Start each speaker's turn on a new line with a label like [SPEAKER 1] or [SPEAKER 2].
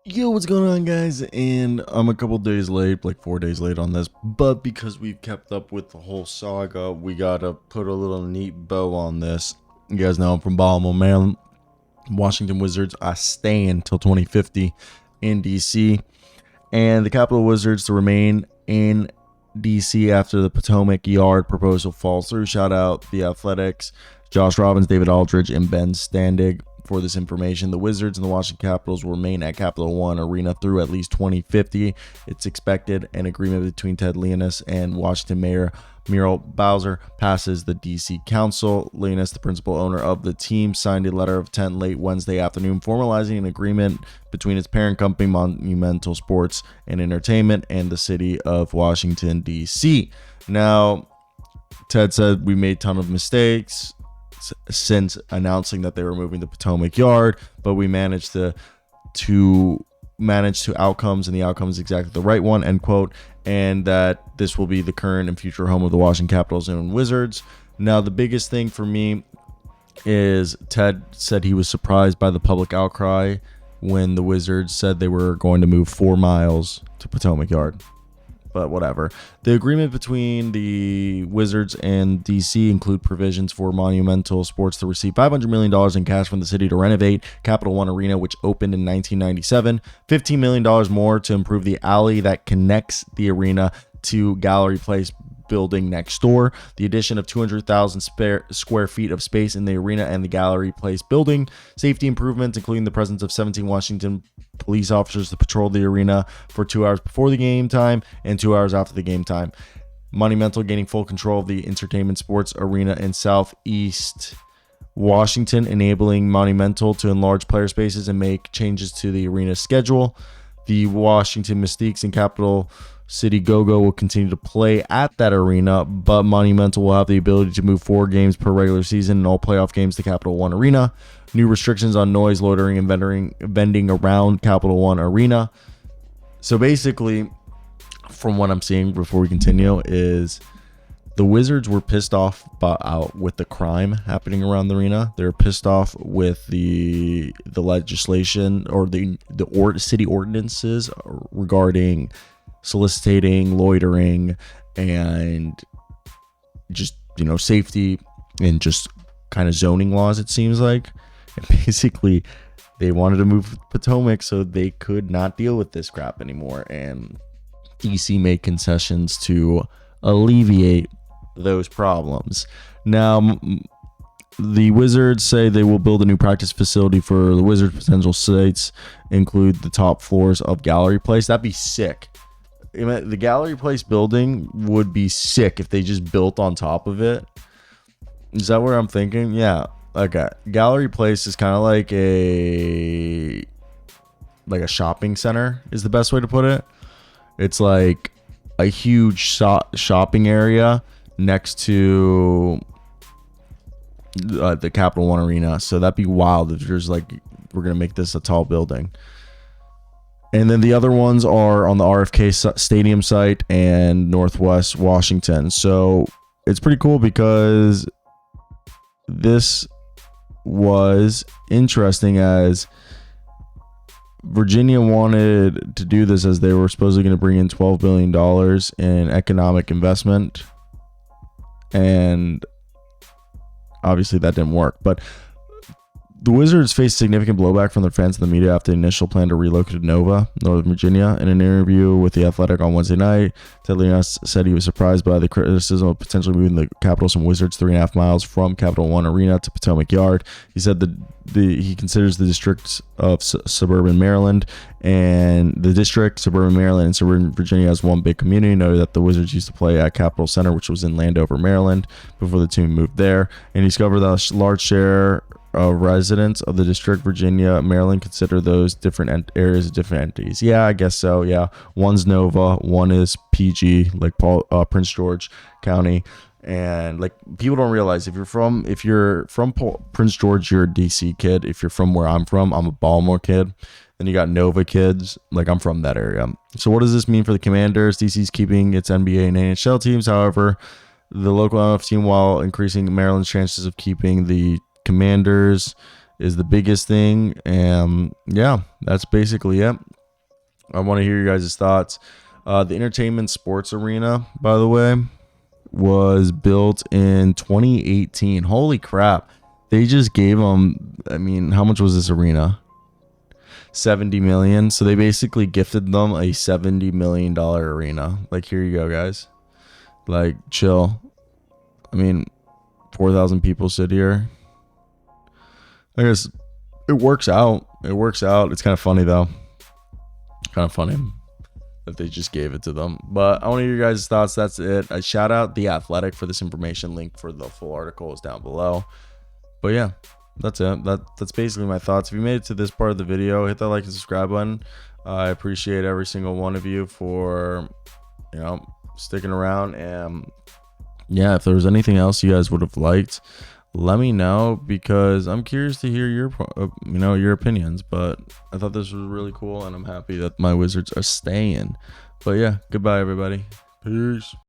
[SPEAKER 1] Yo, what's going on, guys? And I'm a couple days late, like 4 days late on this, but because we've kept up with the whole saga, we gotta put a little neat bow on this. You guys know I'm from Baltimore, Maryland, Washington Wizards. I stay until 2050 in DC, and the Capital Wizards to remain in DC after the Potomac Yard proposal falls through. Shout out the Athletics, Josh Robbins, David Aldridge, and Ben Standig for this information. The Wizards and the Washington Capitals will remain at Capital One Arena through at least 2050. It's expected an agreement between Ted Leonsis and Washington Mayor Muriel Bowser passes the DC Council. Leonsis, the principal owner of the team, signed a letter of intent late Wednesday afternoon, formalizing an agreement between its parent company, Monumental Sports and Entertainment, and the city of Washington, D.C. Now, Ted said we made a ton of mistakes since announcing that they were moving the Potomac Yard, but we managed to manage to outcomes, and the outcome is exactly the right one, end quote, and that this will be the current and future home of the Washington Capitals and Wizards. Now, the biggest thing for me is Ted said he was surprised by the public outcry when the Wizards said they were going to move 4 miles to Potomac Yard. But whatever. The agreement between the Wizards and DC include provisions for Monumental Sports to receive $500 million in cash from the city to renovate Capital One Arena, which opened in 1997, $15 million more to improve the alley that connects the arena to Gallery Place building next door, the addition of 200,000 square feet of space in the arena and the Gallery Place building, safety improvements, including the presence of 17 Washington police officers to patrol the arena for 2 hours before the game time and 2 hours after the game time. Monumental gaining full control of the entertainment sports arena in Southeast Washington, enabling Monumental to enlarge player spaces and make changes to the arena schedule. The Washington Mystiques and Capital City Go-Go will continue to play at that arena, but Monumental will have the ability to move 4 games per regular season and all playoff games to Capital One Arena. New restrictions on noise, loitering, and vending around Capital One Arena. So basically, from what I'm seeing before we continue, is the Wizards were pissed off with the crime happening around the arena. They're pissed off with the legislation or the city ordinances regarding soliciting, loitering, and just, safety and just kind of zoning laws, it seems like. And basically, they wanted to move Potomac so they could not deal with this crap anymore. And DC made concessions to alleviate those problems. Now, the Wizards say they will build a new practice facility for the Wizards. Potential sites include the top floors of Gallery Place. That'd be sick. The Gallery Place building would be sick if they just built on top of it. Is that what I'm thinking? Yeah. Okay. Gallery Place is kind of like a shopping center is the best way to put it. It's like a huge shopping area next to the Capital One Arena. So that'd be wild if there's we're going to make this a tall building. And then the other ones are on the RFK Stadium site and Northwest Washington. So it's pretty cool because this was interesting, as Virginia wanted to do this as they were supposedly going to bring in $12 billion in economic investment. And obviously that didn't work. But the Wizards faced significant blowback from their fans and the media after the initial plan to relocate to Nova, Northern Virginia. In an interview with The Athletic on Wednesday night, Ted Leonsis said he was surprised by the criticism of potentially moving the Capitals and Wizards 3.5 miles from Capital One Arena to Potomac Yard. He said he considers the districts of suburban Maryland and suburban Virginia as one big community. Noted that the Wizards used to play at Capitol Center, which was in Landover, Maryland, before the team moved there. And he discovered that a large share residents of the district, Virginia, Maryland, consider those different areas of different entities. Yeah, I guess so. Yeah, one's Nova, one is PG, like Prince George County, and people don't realize if you're from Prince George, you're a DC kid. If you're from where I'm from, I'm a Baltimore kid. Then you got Nova kids. I'm from that area. So what does this mean for the Commanders? DC's keeping its NBA and NHL teams. However, the local NF team, while increasing Maryland's chances of keeping the Commanders, is the biggest thing. And yeah, that's basically it. I want to hear you guys' thoughts. The Entertainment Sports Arena, by the way, was built in 2018. Holy crap. They just gave them, I mean, how much was this arena? 70 million. So they basically gifted them a $70 million arena. Like, here you go, guys. Like, chill. I mean, 4,000 people sit here. I guess it works out. It works out. It's kind of funny, though. Kind of funny that they just gave it to them. But I want to hear your guys' thoughts. That's it. I shout out The Athletic for this information. Link for the full article is down below. But yeah, that's it. That's basically my thoughts. If you made it to this part of the video, hit that like and subscribe button. I appreciate every single one of you for, sticking around. And yeah, if there was anything else you guys would have liked, let me know, because I'm curious to hear your opinions. But I thought this was really cool, and I'm happy that my Wizards are staying. But yeah, goodbye everybody. Peace.